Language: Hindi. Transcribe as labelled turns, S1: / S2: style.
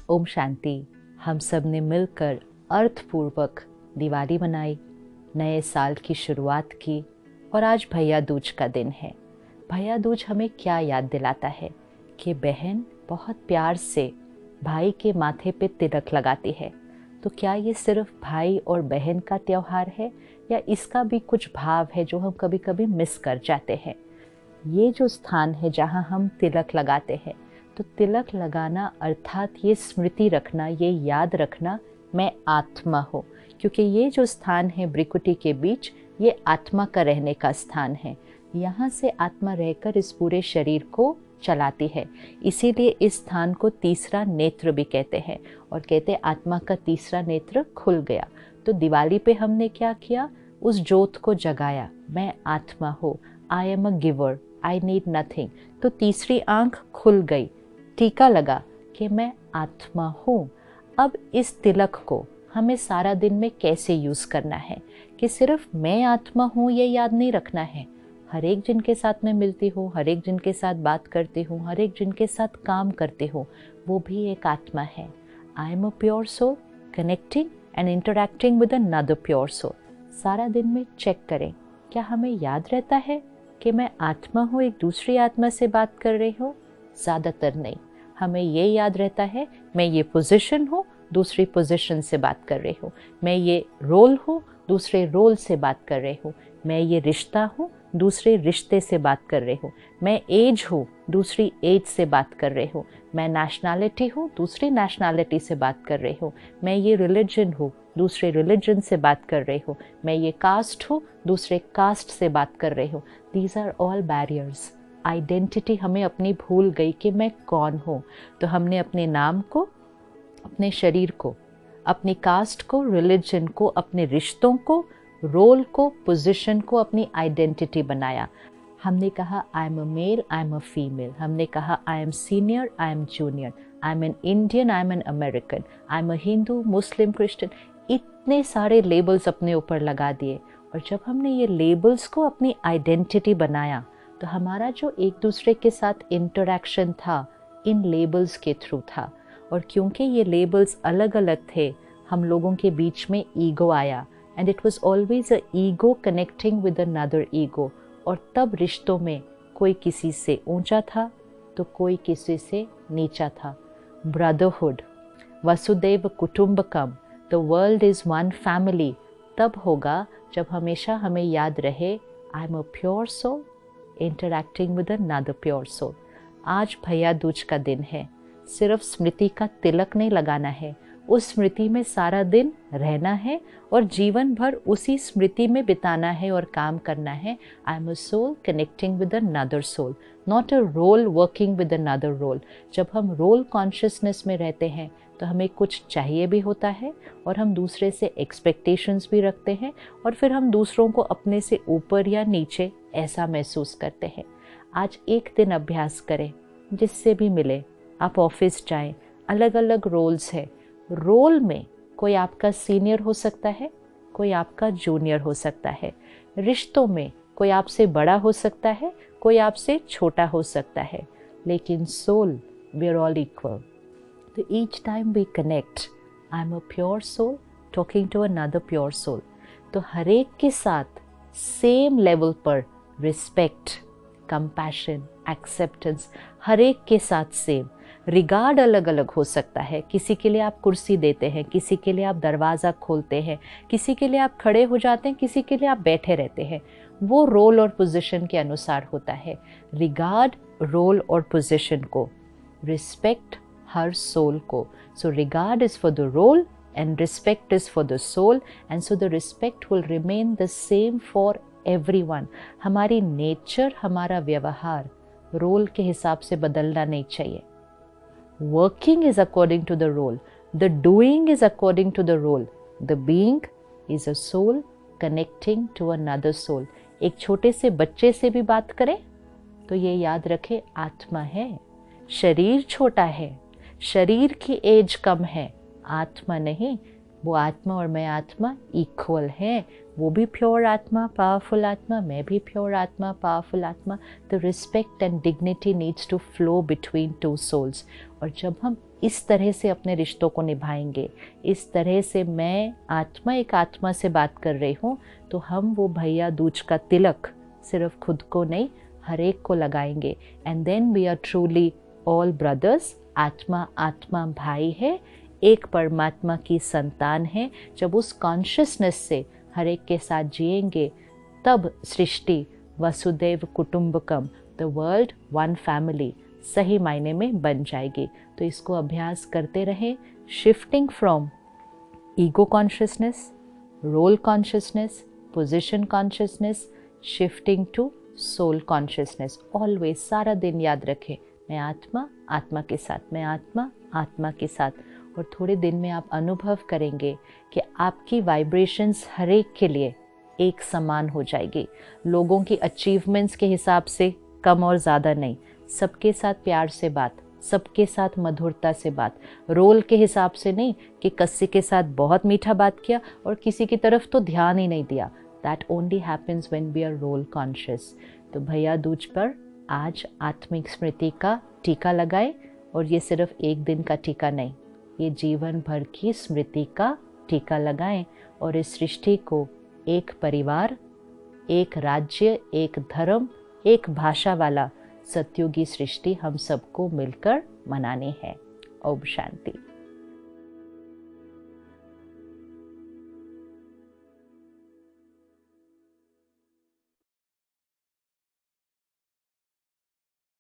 S1: ओम शांति। हम सब ने मिलकर अर्थपूर्वक दिवाली मनाई, नए साल की शुरुआत की और आज भैया दूज का दिन है। भैया दूज हमें क्या याद दिलाता है कि बहन बहुत प्यार से भाई के माथे पे तिलक लगाती है। तो क्या ये सिर्फ भाई और बहन का त्योहार है या इसका भी कुछ भाव है जो हम कभी कभी मिस कर जाते हैं। ये जो स्थान है जहाँ हम तिलक लगाते हैं, तो तिलक लगाना अर्थात ये स्मृति रखना, ये याद रखना मैं आत्मा हूँ, क्योंकि ये जो स्थान है भ्रिकुटी के बीच, ये आत्मा का रहने का स्थान है। यहाँ से आत्मा रहकर इस पूरे शरीर को चलाती है। इसीलिए इस स्थान को तीसरा नेत्र भी कहते हैं और कहते हैं आत्मा का तीसरा नेत्र खुल गया। तो दिवाली पे हमने क्या किया, उस ज्योत को जगाया। मैं आत्मा हूँ, आई am a giver, I need nothing. तो तीसरी आंख खुल गई, टीका लगा कि मैं आत्मा हूँ। अब इस तिलक को हमें सारा दिन में कैसे यूज़ करना है कि सिर्फ मैं आत्मा हूँ ये याद नहीं रखना है। हर एक जिनके साथ मैं मिलती हूँ, हर एक जिनके साथ बात करती हूँ, हर एक जिनके साथ काम करती हूँ, वो भी एक आत्मा है। I am a pure soul connecting and interacting with another pure soul. सारा दिन में चेक करें, क्या हमें याद रहता है कि मैं आत्मा हूँ, एक दूसरी आत्मा से बात कर रही हूँ? ज़्यादातर नहीं। हमें ये याद रहता है मैं ये पोजीशन हूँ, दूसरी पोजीशन से बात कर रही हूँ। मैं ये रोल हूँ, दूसरे रोल से बात कर रही हूँ। मैं ये रिश्ता हूँ, दूसरे रिश्ते से बात कर रही हूँ। मैं एज हूँ, दूसरी एज से बात कर रही हूँ। मैं नेशनैलिटी हूँ, दूसरी नेशनैलिटी से बात कर रही हूँ। मैं ये रिलीजन हूँ, दूसरे रिलीजन से बात कर रही हूँ। मैं ये कास्ट हूँ, दूसरे कास्ट से बात कर रही हूँ। These are all barriers. Identity हमें अपनी भूल गई कि मैं कौन हूँ। तो हमने अपने नाम को, अपने शरीर को, अपनी कास्ट को, रिलीजन को, अपने रिश्तों को, रोल को, पोजीशन को अपनी आइडेंटिटी बनाया। हमने कहा I am a male, I am a female. हमने कहा I am senior, I am junior, I am an Indian, I am an American, I am a Hindu, Muslim, Christian. इतने सारे लेबल्स अपने ऊपर लगा दिए। और जब हमने ये लेबल्स को अपनी आइडेंटिटी बनाया, तो हमारा जो एक दूसरे के साथ इंटरैक्शन था इन लेबल्स के थ्रू था। और क्योंकि ये लेबल्स अलग अलग थे, हम लोगों के बीच में ईगो आया, and it was always a ego connecting with another ego. और तब रिश्तों में कोई किसी से ऊंचा था तो कोई किसी से नीचा था। ब्रदरहुड, वसुदैव कुटुंबकम, the world is one family, तब होगा जब हमेशा हमें याद रहे I am a pure soul interacting with another pure soul. आज भैया दूज का दिन है। सिर्फ स्मृति का तिलक नहीं लगाना है, उस स्मृति में सारा दिन रहना है और जीवन भर उसी स्मृति में बिताना है और काम करना है। I am a soul connecting with another soul, not a role working with another role. जब हम रोल कॉन्शियसनेस में रहते हैं तो हमें कुछ चाहिए भी होता है और हम दूसरे से एक्सपेक्टेशंस भी रखते हैं और फिर हम दूसरों को अपने से ऊपर या नीचे ऐसा महसूस करते हैं। आज एक दिन अभ्यास करें, जिससे भी मिले। आप ऑफिस जाएं, अलग अलग रोल्स है। रोल में कोई आपका सीनियर हो सकता है, कोई आपका जूनियर हो सकता है। रिश्तों में कोई आपसे बड़ा हो सकता है, कोई आपसे छोटा हो सकता है, लेकिन soul we are all equal. तो each time we connect, I am a pure soul talking to another pure soul. तो हर एक के साथ सेम लेवल पर रिस्पेक्ट, कंपैशन, एक्सेप्टेंस, हर एक के साथ सेम। रिगार्ड अलग अलग हो सकता है। किसी के लिए आप कुर्सी देते हैं, किसी के लिए आप दरवाज़ा खोलते हैं, किसी के लिए आप खड़े हो जाते हैं, किसी के लिए आप बैठे रहते हैं। वो रोल और पोजीशन के अनुसार होता है। रिगार्ड रोल और पोजीशन को, रिस्पेक्ट हर सोल को। So regard is for the role and respect is for the soul, and so the respect will remain the same for everyone. हमारी नेचर, हमारा व्यवहार रोल के हिसाब से बदलना नहीं चाहिए। Working is according to the role, the doing is according to the role, the being is a soul connecting to another soul. एक छोटे से बच्चे से भी बात करें तो ये याद रखें आत्मा है। शरीर छोटा है, शरीर की एज कम है, आत्मा नहीं। वो आत्मा और मैं आत्मा इक्वल है। वो भी प्योर आत्मा, पावरफुल आत्मा, मैं भी प्योर आत्मा, पावरफुल आत्मा। The respect and dignity needs to flow between two souls. और जब हम इस तरह से अपने रिश्तों को निभाएंगे, इस तरह से मैं आत्मा एक आत्मा से बात कर रही हूँ, तो हम वो भैया दूज का तिलक सिर्फ खुद को नहीं, हर एक को लगाएंगे। And then we are truly all brothers. आत्मा आत्मा भाई है, एक परमात्मा की संतान है। जब उस कॉन्शियसनेस से हर एक के साथ जिएंगे, तब सृष्टि वसुदैव कुटुंबकम, द वर्ल्ड वन फैमिली, सही मायने में बन जाएगी। तो इसको अभ्यास करते रहें, shifting from ego consciousness, role consciousness, position consciousness, shifting to soul consciousness. Always, सारा दिन याद रखें, मैं आत्मा आत्मा के साथ, मैं आत्मा आत्मा के साथ। और थोड़े दिन में आप अनुभव करेंगे कि आपकी वाइब्रेशंस हर एक के लिए एक समान हो जाएगी। लोगों की अचीवमेंट्स के हिसाब से कम और ज़्यादा नहीं, सबके साथ प्यार से बात, सबके साथ मधुरता से बात, रोल के हिसाब से नहीं कि किसी के साथ बहुत मीठा बात किया और किसी की तरफ तो ध्यान ही नहीं दिया। That only happens when we are role conscious. तो भैया दूज पर आज आत्मिक स्मृति का टीका लगाएं। और ये सिर्फ एक दिन का टीका नहीं, ये जीवन भर की स्मृति का टीका लगाएं। और इस सृष्टि को एक परिवार, एक राज्य, एक धर्म, एक भाषा वाला सतयुगी सृष्टि हम सबको मिलकर मनानी है। ओम शांति।